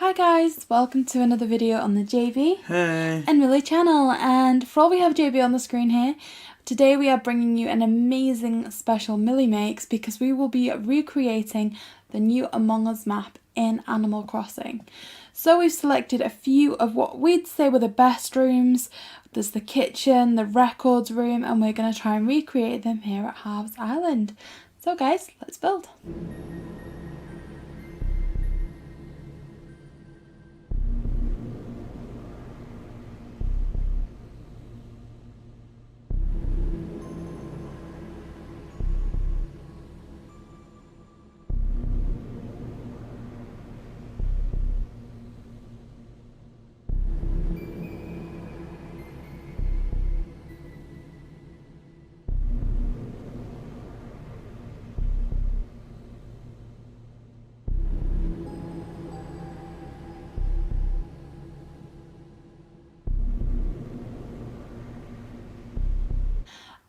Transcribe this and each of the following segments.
Hi guys, welcome to another video on the JB Hey. and Millie channel, and for all we have JB on the screen here, today we are bringing you an amazing special Millie makes because we will be recreating the new Among Us map in Animal Crossing. So we've selected a few of what we'd say were the best rooms. There's the kitchen, the records room, and we're going to try and recreate them here at Harv's Island. So guys, let's build.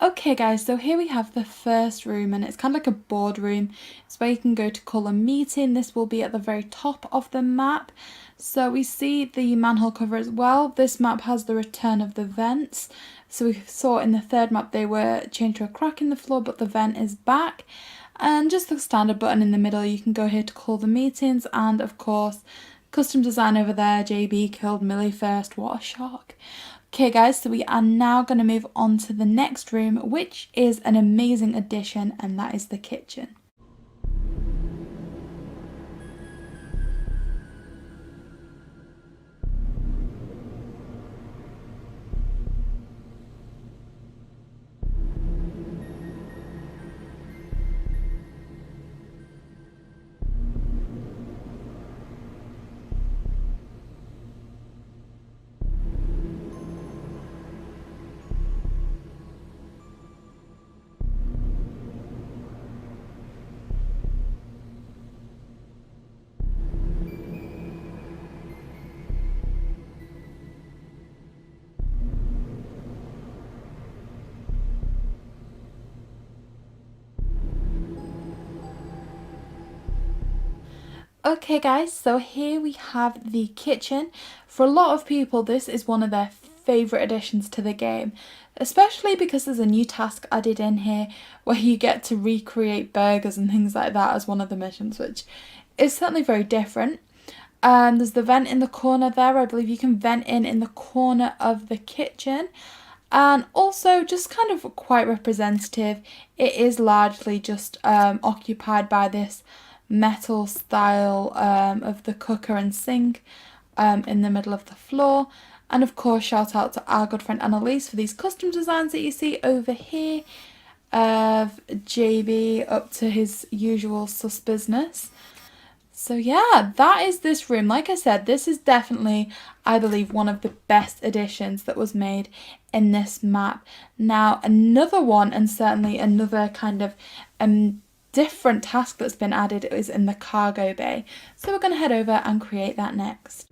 Okay guys, so here we have the first room, and it's kind of like a boardroom. It's where you can go to call a meeting. This will be at the very top of the map. So we see the manhole cover as well. This map has the return of the vents. So we saw in the third map they were changed to a crack in the floor, but the vent is back. And just the standard button in the middle, you can go here to call the meetings, and of course, custom design over there. JB killed Millie first, what a shock. Okay guys, so we are now going to move on to the next room, which is an amazing addition, and that is the kitchen. Okay guys, so here we have the kitchen. For a lot of people, this is one of their favourite additions to the game, especially because there's a new task added in here where you get to recreate burgers and things like that as one of the missions, which is certainly very different. There's the vent in the corner there. I believe you can vent in the corner of the kitchen. And also just kind of quite representative, it is largely just occupied by this metal style of the cooker and sink in the middle of the floor. And of course, shout out to our good friend Annalise for these custom designs that you see over here of JB up to his usual sus business. So yeah, that is this room. Like I said, this is definitely, I believe, one of the best additions that was made in this map. Now, another one, and certainly another kind of different task that's been added, is in the cargo bay. So we're going to head over and create that next.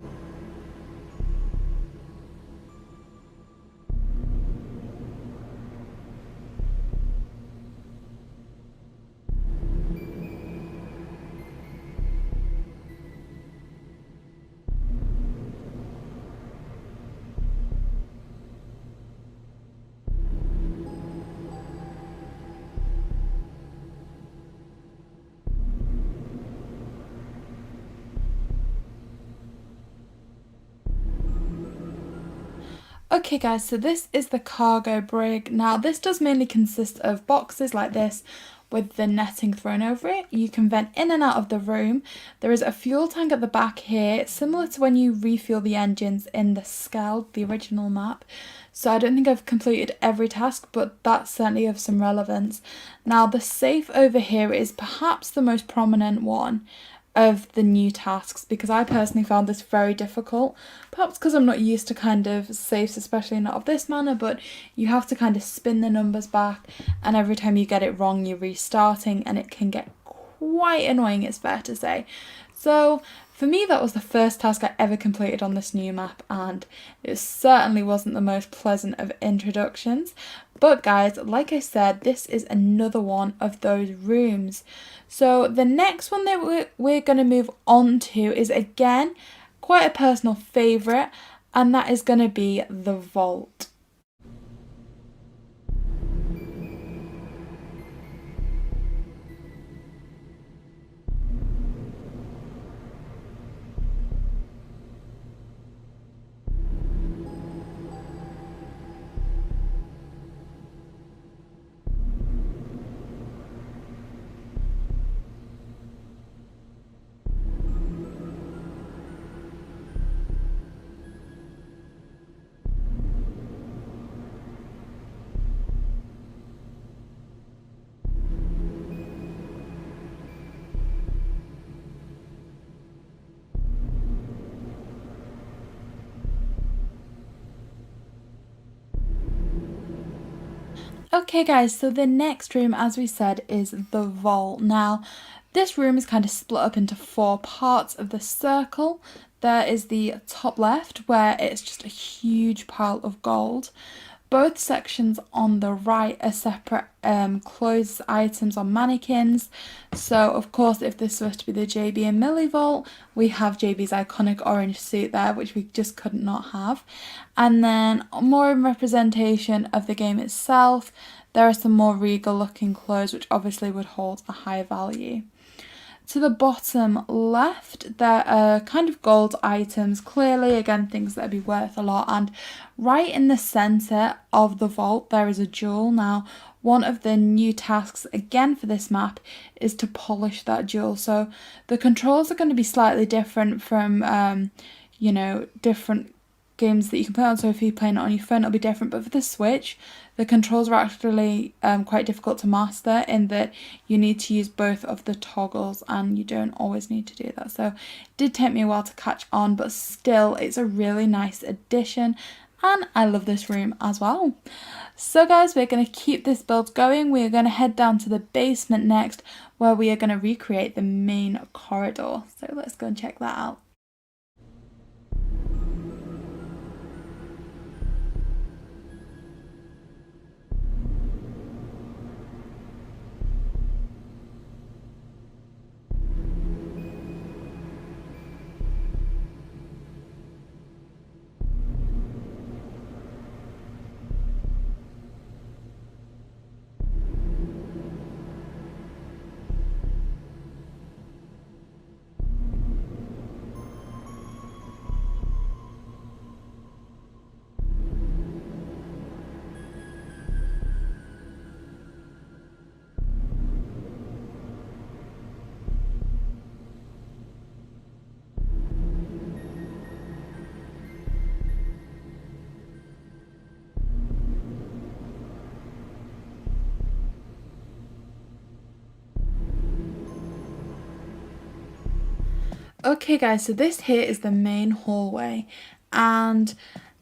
Okay guys, so this is the cargo brig. Now this does mainly consist of boxes like this with the netting thrown over it. You can vent in and out of the room. There is a fuel tank at the back here, similar to when you refuel the engines in the Skeld, the original map. So I don't think I've completed every task, but that's certainly of some relevance. Now the safe over here is perhaps the most prominent one of the new tasks, because I personally found this very difficult, perhaps because I'm not used to kind of safes, especially not of this manner, but you have to kind of spin the numbers back, and every time you get it wrong you're restarting, and it can get quite annoying, it's fair to say. So for me, that was the first task I ever completed on this new map, and it certainly wasn't the most pleasant of introductions. But guys, like I said, this is another one of those rooms. So the next one that we're going to move on to is, again, quite a personal favourite, and that is going to be the vault. Okay guys, so the next room, as we said, is the vault. Now, this room is kind of split up into 4 parts of the circle. There is the top left, where it's just a huge pile of gold. Both sections on the right are separate clothes items on mannequins. So of course, if this was to be the JB and Millie vault, we have JB's iconic orange suit there, which we just could not have. And then more in representation of the game itself, there are some more regal looking clothes, which obviously would hold a high value. To the bottom left, there are kind of gold items, clearly, again, things that would be worth a lot. And right in the centre of the vault, there is a jewel. Now, one of the new tasks, again, for this map is to polish that jewel. So the controls are going to be slightly different from, you know, different games that you can play on. So if you're playing it on your phone, it'll be different. But for the Switch, the controls are actually quite difficult to master, in that you need to use both of the toggles and you don't always need to do that. So it did take me a while to catch on, but still it's a really nice addition and I love this room as well. So guys, we're going to keep this build going. We are going to head down to the basement next, where we are going to recreate the main corridor. So let's go and check that out. Okay guys, so this here is the main hallway, and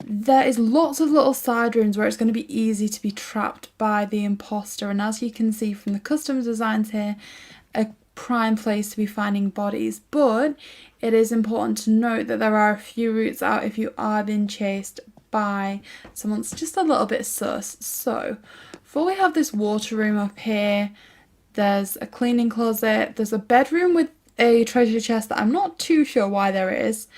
there is lots of little side rooms where it's going to be easy to be trapped by the imposter, and as you can see from the custom designs here, a prime place to be finding bodies. But it is important to note that there are a few routes out if you are being chased by someone that's just a little bit sus. So before we have this water room up here, there's a cleaning closet, there's a bedroom with a treasure chest that I'm not too sure why there is.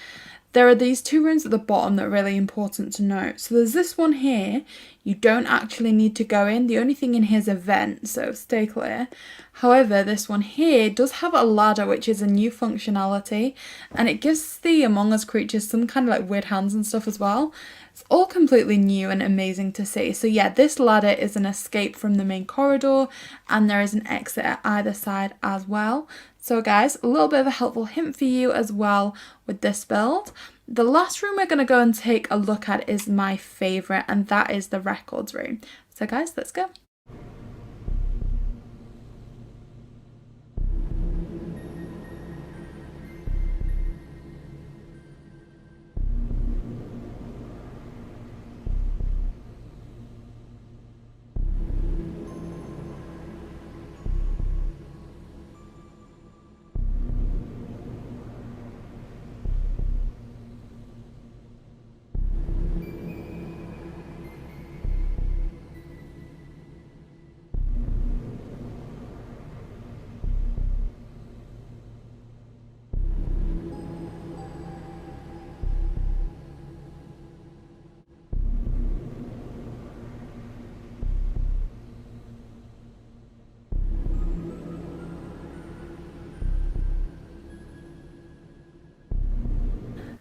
There are these 2 rooms at the bottom that are really important to note. So there's this one here, you don't actually need to go in. The only thing in here is a vent, so stay clear. However, this one here does have a ladder, which is a new functionality, and it gives the Among Us creatures some kind of like weird hands and stuff as well. It's all completely new and amazing to see. So yeah, this ladder is an escape from the main corridor, and there is an exit at either side as well. So guys, a little bit of a helpful hint for you as well with this build. The last room we're going to go and take a look at is my favourite, and that is the records room. So guys, let's go.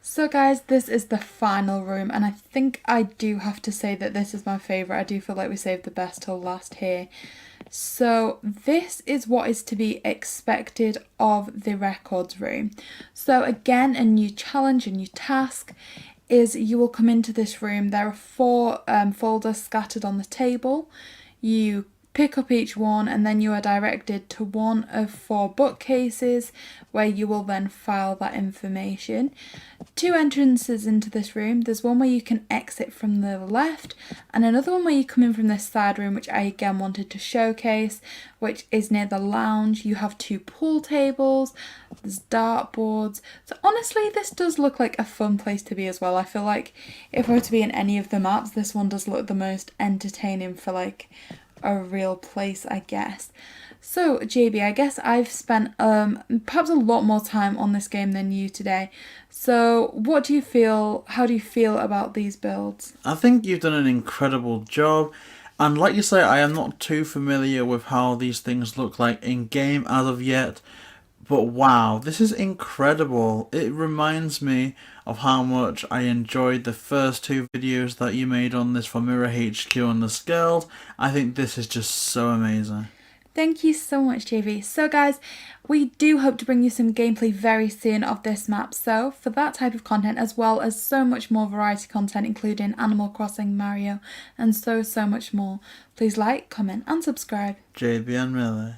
So guys, this is the final room, and I think I do have to say that this is my favourite. I do feel like we saved the best till last here. So this is what is to be expected of the records room. So again, a new challenge, a new task is you will come into this room. There are 4 folders scattered on the table. You pick up each one and then you are directed to one of 4 bookcases where you will then file that information. 2 entrances into this room. There's one where you can exit from the left and another one where you come in from this side room, which I again wanted to showcase, which is near the lounge. You have 2 pool tables, there's dartboards. So honestly, this does look like a fun place to be as well. I feel like if I were to be in any of the maps, this one does look the most entertaining for like a real place, I guess. So JB, I guess I've spent perhaps a lot more time on this game than you today. So what do you feel, how do you feel about these builds? I think you've done an incredible job. And like you say, I am not too familiar with how these things look like in game as of yet. But wow, this is incredible. It reminds me of how much I enjoyed the first 2 videos that you made on this for Mirror HQ and the Skeld. I think this is just so amazing. Thank you so much, JV. So guys, we do hope to bring you some gameplay very soon of this map. So for that type of content, as well as so much more variety content, including Animal Crossing, Mario, and so much more, please like, comment and subscribe. JB and Miller.